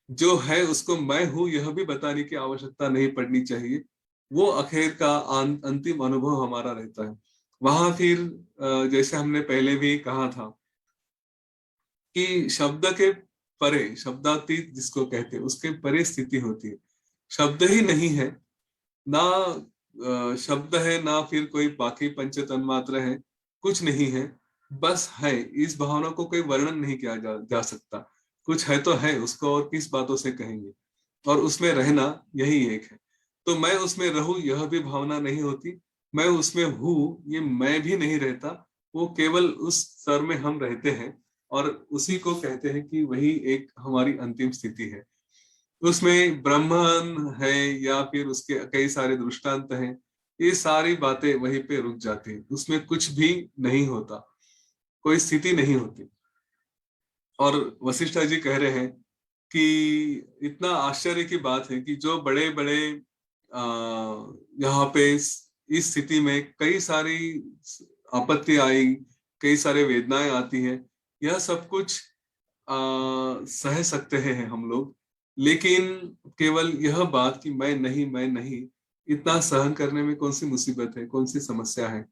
S1: जो है उसको मैं हूं यह भी बताने की आवश्यकता नहीं पड़नी चाहिए। वो आखिर का अंतिम अनुभव हमारा रहता है। वहां फिर जैसे हमने पहले भी कहा था कि शब्द के परे, शब्दातीत जिसको कहते हैं, उसके परे स्थिति होती है। शब्द ही नहीं है ना, शब्द है ना, फिर कोई बाकी पंच तन्मात्र है, कुछ नहीं है, बस है। इस भावना को कोई वर्णन नहीं किया जा सकता। कुछ है तो है, उसको और किस बातों से कहेंगे। और उसमें रहना यही एक है। तो मैं उसमें रहूं यह भी भावना नहीं होती, मैं उसमें हूं ये मैं भी नहीं रहता। वो केवल उस स्तर में हम रहते हैं, और उसी को कहते हैं कि वही एक हमारी अंतिम स्थिति है। उसमें ब्रह्मन है या फिर उसके कई सारे दृष्टांत हैं, ये सारी बातें वहीं पे रुक जाती हैं, उसमें कुछ भी नहीं होता, कोई स्थिति नहीं होती। और वशिष्ठ जी कह रहे हैं कि इतना आश्चर्य की बात है कि जो बड़े बड़े आ, यहाँ पे इस स्थिति में कई सारी आपत्ति आई, कई सारे वेदनाएं आती हैं, यह सब कुछ सह सकते हैं हम लोग। लेकिन केवल यह बात कि मैं नहीं, इतना सहन करने में कौन सी मुसीबत है, कौन सी समस्या है।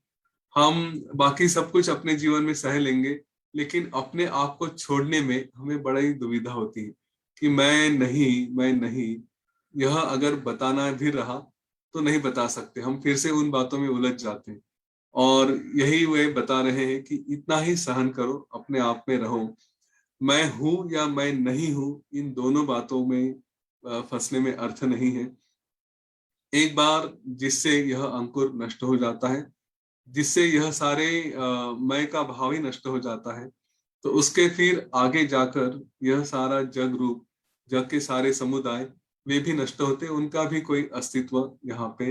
S1: हम बाकी सब कुछ अपने जीवन में सह लेंगे, लेकिन अपने आप को छोड़ने में हमें बड़ा ही दुविधा होती है कि मैं नहीं, यह अगर बताना भी रहा तो नहीं बता सकते, हम फिर से उन बातों में उलझ जाते हैं। और यही वे बता रहे हैं कि इतना ही सहन करो, अपने आप में रहो। मैं हूं या मैं नहीं हूं, इन दोनों बातों में फंसने में अर्थ नहीं है। एक बार जिससे यह अंकुर नष्ट हो जाता है, जिससे यह सारे मैं का भाव ही नष्ट हो जाता है, तो उसके फिर आगे जाकर यह सारा जग रूप, जग के सारे समुदाय वे भी नष्ट होते, उनका भी कोई अस्तित्व यहाँ पे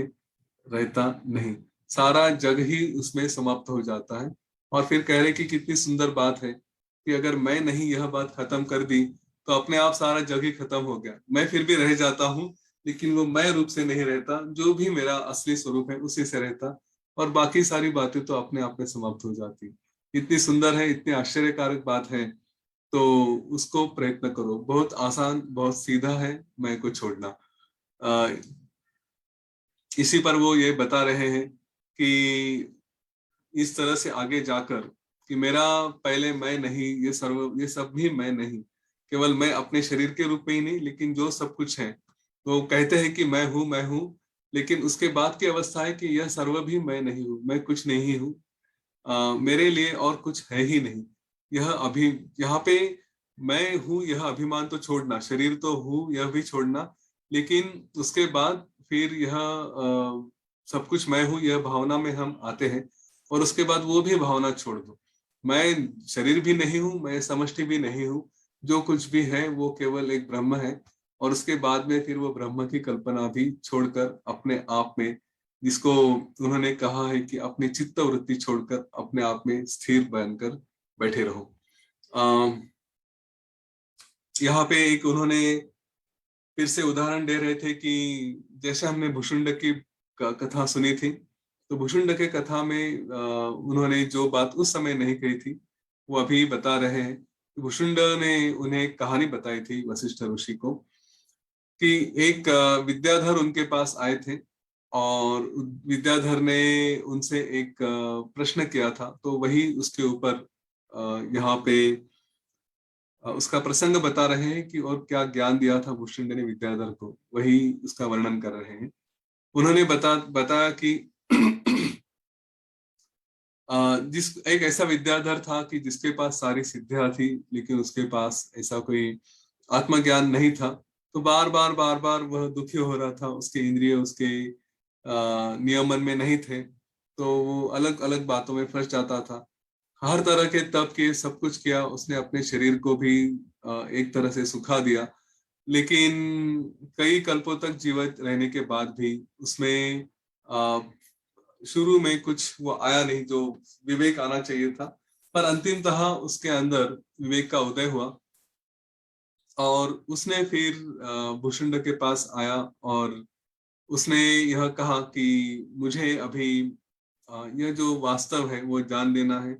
S1: रहता नहीं। सारा जग ही उसमें समाप्त हो जाता है। और फिर कह रहे कि कितनी सुंदर बात है कि अगर मैं नहीं यह बात खत्म कर दी तो अपने आप सारा जग ही खत्म हो गया, मैं फिर भी रह जाता हूँ, लेकिन वो मैं रूप से नहीं रहता, जो भी मेरा असली स्वरूप है उसी से रहता, और बाकी सारी बातें तो अपने आप में समाप्त हो जाती। इतनी सुंदर है, इतनी आश्चर्यकारक बात है। तो उसको प्रयत्न करो, बहुत आसान, बहुत सीधा है मैं को छोड़ना। अ, इसी पर वो ये बता रहे हैं कि इस तरह से आगे जाकर कि मेरा पहले मैं नहीं, ये सर्व, ये सब भी मैं नहीं, केवल मैं अपने शरीर के रूप में ही नहीं, लेकिन जो सब कुछ है, तो कहते हैं कि मैं हूँ, लेकिन उसके बाद की अवस्था है कि यह सर्व भी मैं नहीं हूँ, मैं कुछ नहीं हूँ, मेरे लिए और कुछ है ही नहीं। यह अभी यहाँ पे मैं हूँ यह अभिमान तो छोड़ना, शरीर तो हूँ यह भी छोड़ना, लेकिन उसके बाद फिर यह सब कुछ मैं हूँ यह भावना में हम आते हैं, और उसके बाद वो भी भावना छोड़ दो। मैं शरीर भी नहीं हूँ, मैं समष्टि भी नहीं हूँ, जो कुछ भी है वो केवल एक ब्रह्म है। और उसके बाद में फिर वो ब्रह्म की कल्पना भी छोड़कर अपने आप में, जिसको उन्होंने कहा है कि अपनी चित्त वृत्ति छोड़कर अपने आप में स्थिर बनकर बैठे रहो। यहाँ पे एक उन्होंने फिर से उदाहरण दे रहे थे कि जैसे हमने भुषुंड की कथा सुनी थी, तो भुषुंड के कथा में उन्होंने जो बात उस समय नहीं कही थी वो अभी बता रहे हैं। भुषुंड ने उन्हें एक कहानी बताई थी वशिष्ठ ऋषि को, कि एक विद्याधर उनके पास आए थे, और विद्याधर ने उनसे एक प्रश्न किया था, तो वही उसके ऊपर यहाँ पे उसका प्रसंग बता रहे हैं कि और क्या ज्ञान दिया था भुष्यंड ने विद्याधर को, वही उसका वर्णन कर रहे हैं। उन्होंने बताया कि जिस एक ऐसा विद्याधर था कि जिसके पास सारी सिद्धियां थी, लेकिन उसके पास ऐसा कोई आत्मज्ञान नहीं था। तो बार बार वह दुखी हो रहा था, उसके इंद्रिय उसके नियमन में नहीं थे, तो वो अलग अलग बातों में फंस जाता था। हर तरह के तप किए, सब कुछ किया उसने, अपने शरीर को भी एक तरह से सुखा दिया, लेकिन कई कल्पों तक जीवित रहने के बाद भी उसमें अ, शुरू में कुछ वो आया नहीं जो विवेक आना चाहिए था। पर अंतिमतः उसके अंदर विवेक का उदय हुआ, और उसने फिर भुषुंड के पास आया और उसने यह कहा कि मुझे अभी यह जो वास्तव है वो जान लेना है।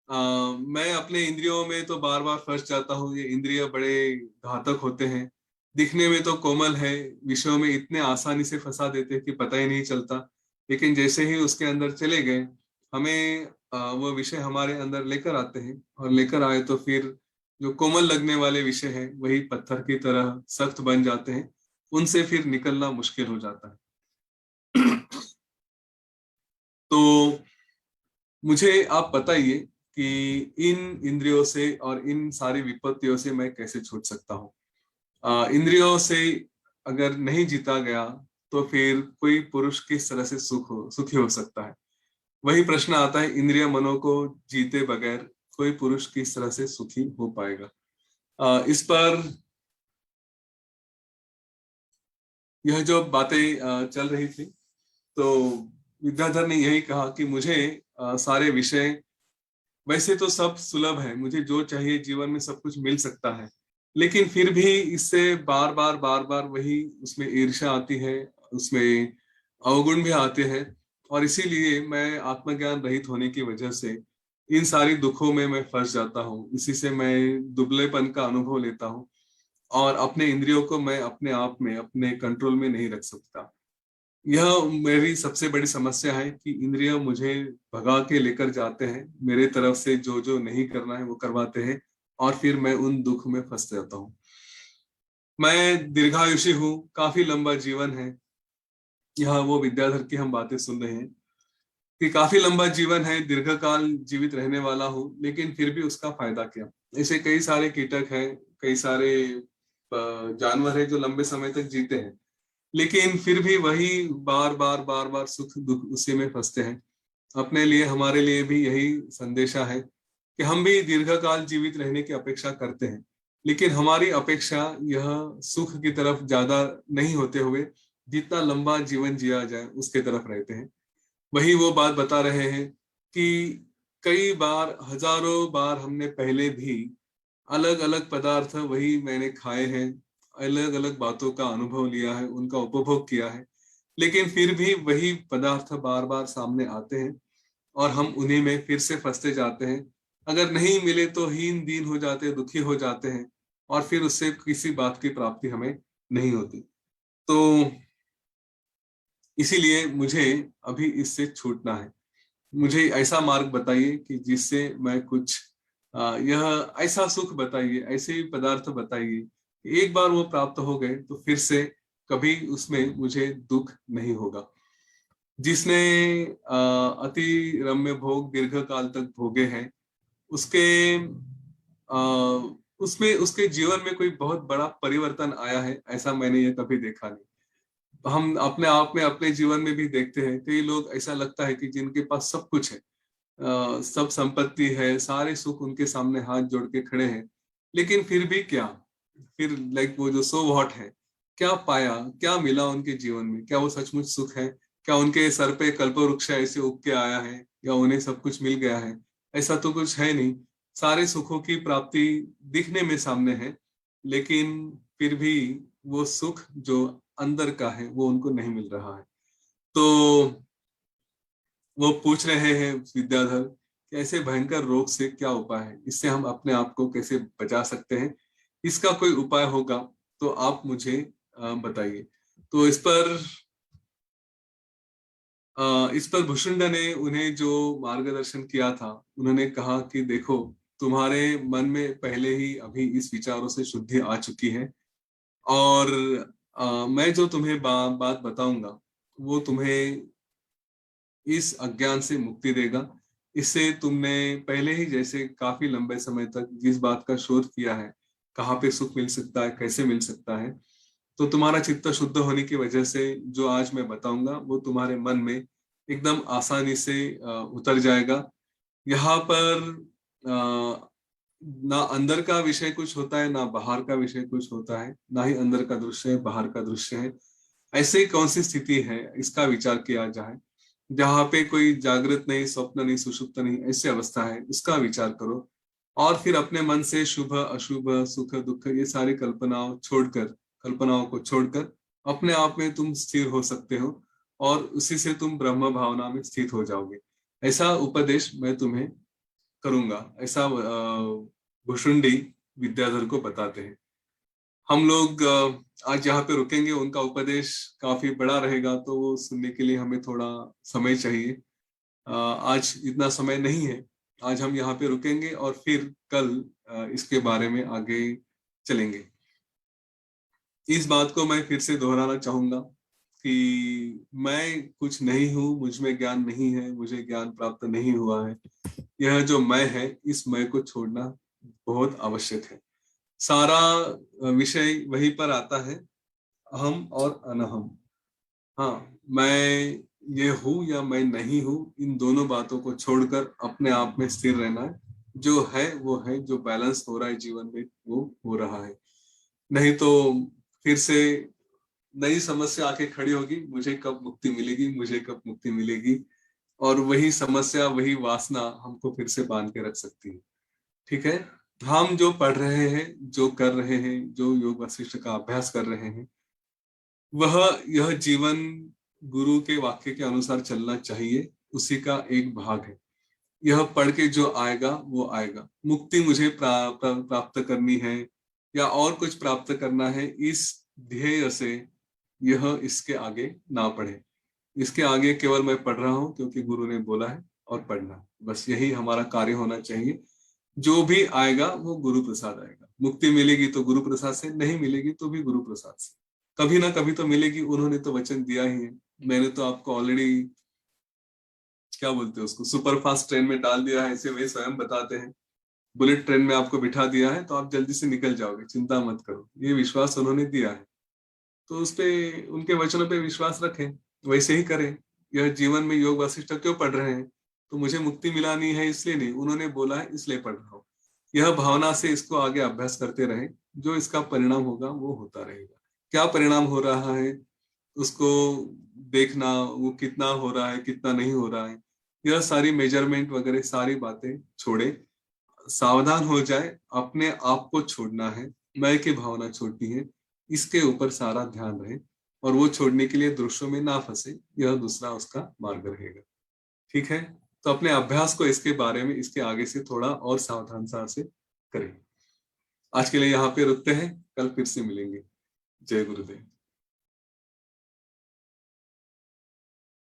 S1: मैं अपने इंद्रियों में तो बार बार फंस जाता हूँ। ये इंद्रिय बड़े घातक होते हैं, दिखने में तो कोमल है, विषयों में इतने आसानी से फंसा देते हैं कि पता ही नहीं चलता। लेकिन जैसे ही उसके अंदर चले गए, हमें वो विषय हमारे अंदर लेकर आते हैं, और लेकर आए तो फिर जो कोमल लगने वाले विषय हैं वही पत्थर की तरह सख्त बन जाते हैं, उनसे फिर निकलना मुश्किल हो जाता है। तो मुझे आप बताइए कि इन इंद्रियों से और इन सारी विपत्तियों से मैं कैसे छूट सकता हूँ। इंद्रियों से अगर नहीं जीता गया तो फिर कोई पुरुष किस तरह से सुखी हो सकता है। वही प्रश्न आता है, इंद्रिय मनों को जीते बगैर कोई पुरुष किस तरह से सुखी हो पाएगा। इस पर यह जो बातें चल रही थी, तो विद्याधर ने यही कहा कि मुझे सारे विषय, वैसे तो सब सुलभ है, मुझे जो चाहिए जीवन में सब कुछ मिल सकता है, लेकिन फिर भी इससे बार बार वही उसमें ईर्ष्या आती है, उसमें अवगुण भी आते हैं। और इसीलिए मैं आत्मज्ञान रहित होने की वजह से इन सारी दुखों में मैं फंस जाता हूँ, इसी से मैं दुबलेपन का अनुभव लेता हूँ, और अपने इंद्रियों को मैं अपने आप में अपने कंट्रोल में नहीं रख सकता। यह मेरी सबसे बड़ी समस्या है कि इंद्रिय मुझे भगा के लेकर जाते हैं, मेरे तरफ से जो जो नहीं करना है वो करवाते हैं, और फिर मैं उन दुख में फंस जाता हूँ। मैं दीर्घायुषी हूँ, काफी लंबा जीवन है। यह वो विद्याधर की हम बातें सुन रहे हैं कि काफी लंबा जीवन है, दीर्घकाल जीवित रहने वाला हूँ, लेकिन फिर भी उसका फायदा क्या। ऐसे कई सारे कीटक हैं, कई सारे जानवर है जो लंबे समय तक जीते हैं, लेकिन फिर भी वही बार बार सुख दुख उसी में फंसते हैं। अपने लिए, हमारे लिए भी यही संदेशा है कि हम भी दीर्घकाल जीवित रहने की अपेक्षा करते हैं, लेकिन हमारी अपेक्षा यह सुख की तरफ ज्यादा नहीं होते हुए जितना लंबा जीवन जिया जाए उसके तरफ रहते हैं। वही वो बात बता रहे हैं कि कई बार, हजारों बार हमने पहले भी अलग अलग पदार्थ वही मैंने खाए हैं, अलग अलग बातों का अनुभव लिया है, उनका उपभोग किया है, लेकिन फिर भी वही पदार्थ बार बार सामने आते हैं और हम उन्हीं में फिर से फंसते जाते हैं। अगर नहीं मिले तो हीन दीन हो जाते हैं, दुखी हो जाते हैं, और फिर उससे किसी बात की प्राप्ति हमें नहीं होती। तो इसीलिए मुझे अभी इससे छूटना है। मुझे ऐसा मार्ग बताइए कि जिससे मैं कुछ यह ऐसा सुख बताइए, ऐसे ही पदार्थ बताइए कि एक बार वो प्राप्त हो गए तो फिर से कभी उसमें मुझे दुख नहीं होगा। जिसने अति रम्य भोग दीर्घ काल तक भोगे हैं, उसके उसमें उसके जीवन में कोई बहुत बड़ा परिवर्तन आया है ऐसा मैंने ये कभी देखा नहीं। हम अपने आप में, अपने जीवन में भी देखते हैं, कई लोग ऐसा लगता है कि जिनके पास सब कुछ है, सब संपत्ति है, सारे सुख उनके सामने हाथ जोड़ के खड़े हैं, लेकिन फिर भी क्या, फिर लाइक वो जो सो व्हाट है, क्या पाया, क्या मिला उनके जीवन में, क्या वो सचमुच सुख है, क्या उनके सर पे कल्पवृक्ष ऐसे उग के आया है, या उन्हें सब कुछ मिल गया है। ऐसा तो कुछ है नहीं। सारे सुखों की प्राप्ति दिखने में सामने है, लेकिन फिर भी वो सुख जो अंदर का है वो उनको नहीं मिल रहा है। तो वो पूछ रहे हैं विद्याधर कि ऐसे भयंकर रोग से क्या उपाय है, इससे हम अपने आप को कैसे बचा सकते हैं, इसका कोई उपाय होगा तो आप मुझे बताइए। तो इस पर भुषुंड ने उन्हें जो मार्गदर्शन किया था, उन्होंने कहा कि देखो, तुम्हारे मन में पहले ही अभी इस विचारों से शुद्धि आ चुकी है, और मैं जो तुम्हें बात बताऊंगा वो तुम्हें इस अज्ञान से मुक्ति देगा। इससे तुमने पहले ही जैसे काफी लंबे समय तक जिस बात का शोध किया है, कहाँ पे सुख मिल सकता है, कैसे मिल सकता है, तो तुम्हारा चित्त शुद्ध होने की वजह से जो आज मैं बताऊंगा वो तुम्हारे मन में एकदम आसानी से उतर जाएगा। यहाँ पर ना अंदर का विषय कुछ होता है, ना बाहर का विषय कुछ होता है, ना ही अंदर का दृश्य है, बाहर का दृश्य है। ऐसे कौन सी स्थिति है, इसका विचार किया जाए। जहाँ पे कोई जागृत नहीं, स्वप्न नहीं, सुषुप्त नहीं, ऐसी अवस्था है, इसका विचार करो। और फिर अपने मन से शुभ अशुभ सुख दुख ये सारी कल्पनाओं को छोड़कर अपने आप में तुम स्थिर हो सकते हो और उसी से तुम ब्रह्म भावना में स्थित हो जाओगे। ऐसा उपदेश मैं तुम्हें करूंगा, ऐसा भुषुंडी विद्याधर को बताते हैं। हम लोग आज यहाँ पे रुकेंगे, उनका उपदेश काफी बड़ा रहेगा तो वो सुनने के लिए हमें थोड़ा समय चाहिए। आज इतना समय नहीं है। आज हम यहाँ पे रुकेंगे और फिर कल इसके बारे में आगे चलेंगे। इस बात को मैं फिर से दोहराना चाहूंगा कि मैं कुछ नहीं हूं, मुझ में ज्ञान नहीं है, मुझे ज्ञान प्राप्त नहीं हुआ है। यह जो मैं है, इस मैं को छोड़ना बहुत आवश्यक है। सारा विषय वहीं पर आता है, अहम और अनहम। हाँ, मैं ये हूँ या मैं नहीं हूँ, इन दोनों बातों को छोड़कर अपने आप में स्थिर रहना है। जो है वो है, जो बैलेंस हो रहा है जीवन में वो हो रहा है। नहीं तो फिर से नई समस्या आके खड़ी होगी, मुझे कब मुक्ति मिलेगी, मुझे कब मुक्ति मिलेगी, और वही समस्या वही वासना हमको फिर से बांध के रख सकती है। ठीक है, हम जो पढ़ रहे हैं, जो कर रहे हैं, जो योग वशिष्ठ का अभ्यास कर रहे हैं, वह यह जीवन गुरु के वाक्य के अनुसार चलना चाहिए, उसी का एक भाग है। यह पढ़ के जो आएगा वो आएगा। मुक्ति मुझे प्राप्त करनी है या और कुछ प्राप्त करना है, इस ध्येय से यह इसके आगे ना पढ़े। इसके आगे केवल मैं पढ़ रहा हूं क्योंकि गुरु ने बोला है और पढ़ना, बस यही हमारा कार्य होना चाहिए। जो भी आएगा वो गुरु प्रसाद आएगा। मुक्ति मिलेगी तो गुरु प्रसाद से, नहीं मिलेगी तो भी गुरु प्रसाद से। कभी ना कभी तो मिलेगी, उन्होंने तो वचन दिया ही है। मैंने तो आपको ऑलरेडी, क्या बोलते हैं उसको, सुपर फास्ट ट्रेन में डाल दिया है, ऐसे वे स्वयं बताते हैं। बुलेट ट्रेन में आपको बिठा दिया है तो आप जल्दी से निकल जाओगे, चिंता मत करो, ये विश्वास उन्होंने दिया है। तो उस पे, उनके वचनों पे विश्वास रखें, वैसे ही करें। यह जीवन में योग वशिष्ठ क्यों पढ़ रहे हैं, तो मुझे मुक्ति मिलानी है इसलिए नहीं, उन्होंने बोला है इसलिए पढ़ रहा हूँ। यह भावना से इसको आगे अभ्यास करते रहें, जो इसका परिणाम होगा वो होता रहेगा। क्या परिणाम हो रहा है उसको देखना, वो कितना हो रहा है कितना नहीं हो रहा है, यह सारी मेजरमेंट वगैरह सारी बातें छोड़े, सावधान हो जाए। अपने आप को छोड़ना है, मैं की भावना छोड़नी है, इसके ऊपर सारा ध्यान रहे, और वो छोड़ने के लिए दृश्यों में ना फंसे, यह दूसरा उसका मार्ग रहेगा। ठीक है, तो अपने अभ्यास को इसके बारे में, इसके आगे से थोड़ा और सावधानता से करें। आज के लिए यहाँ पे रुकते हैं, कल फिर से मिलेंगे। जय गुरुदेव।